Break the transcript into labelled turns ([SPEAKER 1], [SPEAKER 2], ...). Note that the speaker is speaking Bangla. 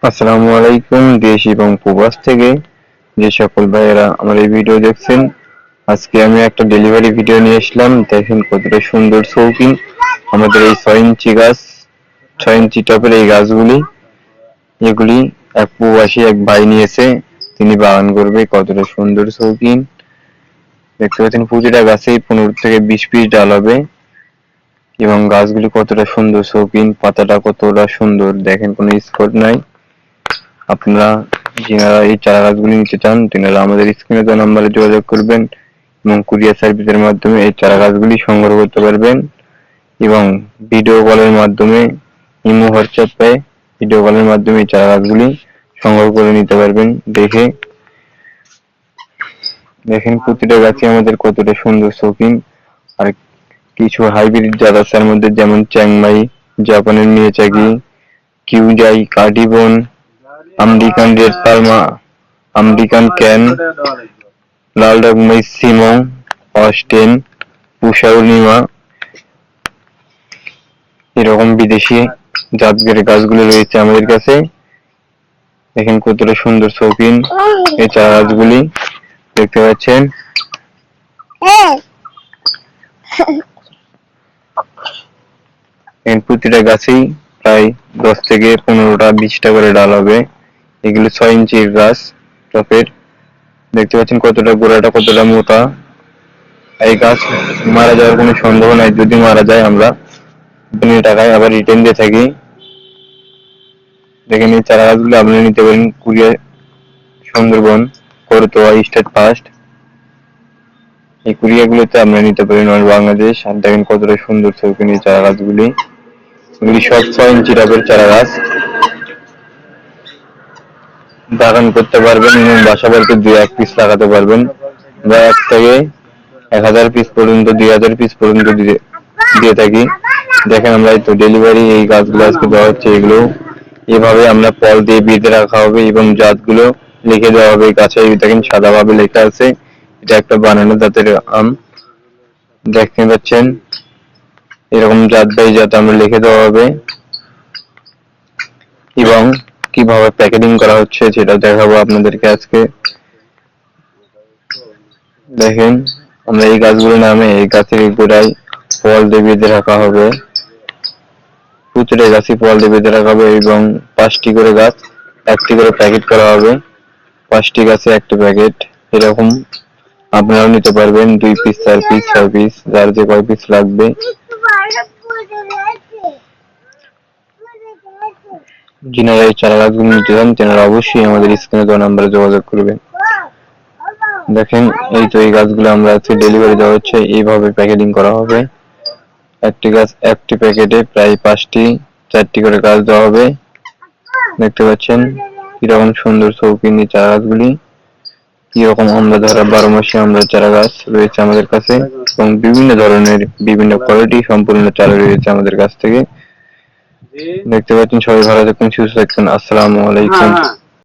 [SPEAKER 1] আসসালামু আলাইকুম। দেশ এবং প্রবাস থেকে যে সকল ভাইয়েরা আমার এই ভিডিও দেখছেন, আজকে আমি একটা ডেলিভারি ভিডিও নিয়ে আসলাম। দেখেন কতটা সুন্দর শৌখিন আমাদের এই 6 ইঞ্চি গাছ, 6 ইঞ্চি টপের এই গাছগুলি। এগুলি এক প্রবাসী এক ভাই নিয়েছে, তিনি বাগান করবে। কতটা সুন্দর শৌখিন দেখতে পাচ্ছেন, প্রতিটা গাছেই 15 থেকে 20 পিস ডাল হবে এবং গাছগুলি কতটা সুন্দর শৌখিন, পাতাটা কতটা সুন্দর দেখেন, কোনো স্পট নাই। আপনারা যারা এই চারা গাছগুলি নিতে চান তেনারা আমাদের স্ক্রিনে দেওয়া নম্বরে যোগাযোগ করবেন এবং কুরিয়ার সার্ভিসের মাধ্যমে এই চারা গাছগুলি সংগ্রহ করতে পারবেন এবং ভিডিও কলের মাধ্যমে ইমো হোয়াটসঅ্যাপে ভিডিও কলের মাধ্যমে এই চারা গাছগুলি সংগ্রহ করে নিতে পারবেন। দেখেন প্রতিটা গাছই আমাদের কতটা সুন্দর শৌখিন। আর কিছু হাইব্রিড জাত আছে এর মধ্যে, যেমন চ্যাংমাই, জাপানের মিয়াচাকি, কিউজাই, কার্ডিবন, আমেরিকান রেড পালমা, আমেরিকান ক্যান, লাল ডগমাই, সিমং, অস্টেন, পুষাউনিমা, এরকম বিদেশি জাতের গাছগুলো রয়েছে আমাদের কাছে। দেখেন কতটা সুন্দর শৌখিন এই চারা গাছগুলি দেখতে পাচ্ছেন। প্রতিটা গাছেই প্রায় 10 থেকে 15টা 20টা করে ডাল হবে। এগুলো 6 ইঞ্চির গাছ টপের। দেখতে পাচ্ছেন কতটা গোড়াটা কতটা মোটা। এই গাছ মারা যাওয়ার কোনো সন্দেহ নাই, যদি মারা যায় আমরা বিনা টাকায় আবার রিটার্ন দিয়ে থাকি। দেখেন এই চারা গাছগুলো আপনারা নিতে পারেন courier, Sundarban, Karatoya, state first, এই কুরিয়ারগুলোতে আপনারা নিতে পারেন অল বাংলাদেশ। আর দেখেন কতটা সুন্দর শৌখিন এই চারা গাছগুলি। এগুলি সব 6 ইঞ্চি টবের চারা গাছ। বাগান করতে পারবেন এবং বাসা বাড়িতে 2-1 পিস লাগাতে পারবেন, বা 1 থেকে 1000 পিস পর্যন্ত, 2000 পিস পর্যন্ত দিয়ে থাকি। দেখেন আমরা এই তো ডেলিভারি এই গাছগুলো আজকে দেওয়া হচ্ছে। এগুলো এভাবে আমরা পল দিয়ে বেঁধে রাখা হবে এবং জাতগুলো লিখে দেওয়া হবে গাছে। দেখেন সাদাভাবে লেখা আছে এটা একটা বানানো জাতের আম। দেখতে পাচ্ছেন এরকম জাত বাই জাত আমরা লিখে দেওয়া হবে এবং কিভাবে প্যাকেজিং করা হচ্ছে সেটা দেখাবো আপনাদেরকে আজকে। দেখেন আমরা এই গাছগুলো নামে এই গাছের গোড়ায় ফল দিয়ে বেঁধে রাখা হবে, প্রতিটা গাছই ফল দিয়ে বেঁধে রাখা হবে এবং 5টি করে গাছ 1টি করে প্যাকেট করা হবে। 5টি গাছে 1টি প্যাকেট। এরকম আপনারাও নিতে পারবেন 2 পিস, 4 পিস, 6 পিস, যার যে কয় পিস লাগবে। যিনারা এই চারা গাছগুলো নিতে চান তেনারা অবশ্যই আমাদের স্ক্রিনে দেওয়া নম্বরে যোগাযোগ করবেন। দেখেন এই তো এই গাছগুলো আমরা আজকে ডেলিভারি দেওয়া হচ্ছে, এইভাবে প্যাকেটিং করা হবে। একটি গাছ 1টি প্যাকেটে প্রায় 5টি 4টি করে গাছ দেওয়া হবে। দেখতে পাচ্ছেন কিরকম সুন্দর শৌখিন এই চারা গাছগুলি। কিরকম আমরা ধরা 12 মাসে আমরা চারা গাছ রয়েছে আমাদের কাছে এবং বিভিন্ন ধরনের বিভিন্ন কোয়ালিটি সম্পূর্ণ চারা রয়েছে আমাদের কাছ থেকে। দেখতে পাচ্ছেন সবাই ভালো থাকুন, সুস্থ থাকুন। আসসালামু আলাইকুম।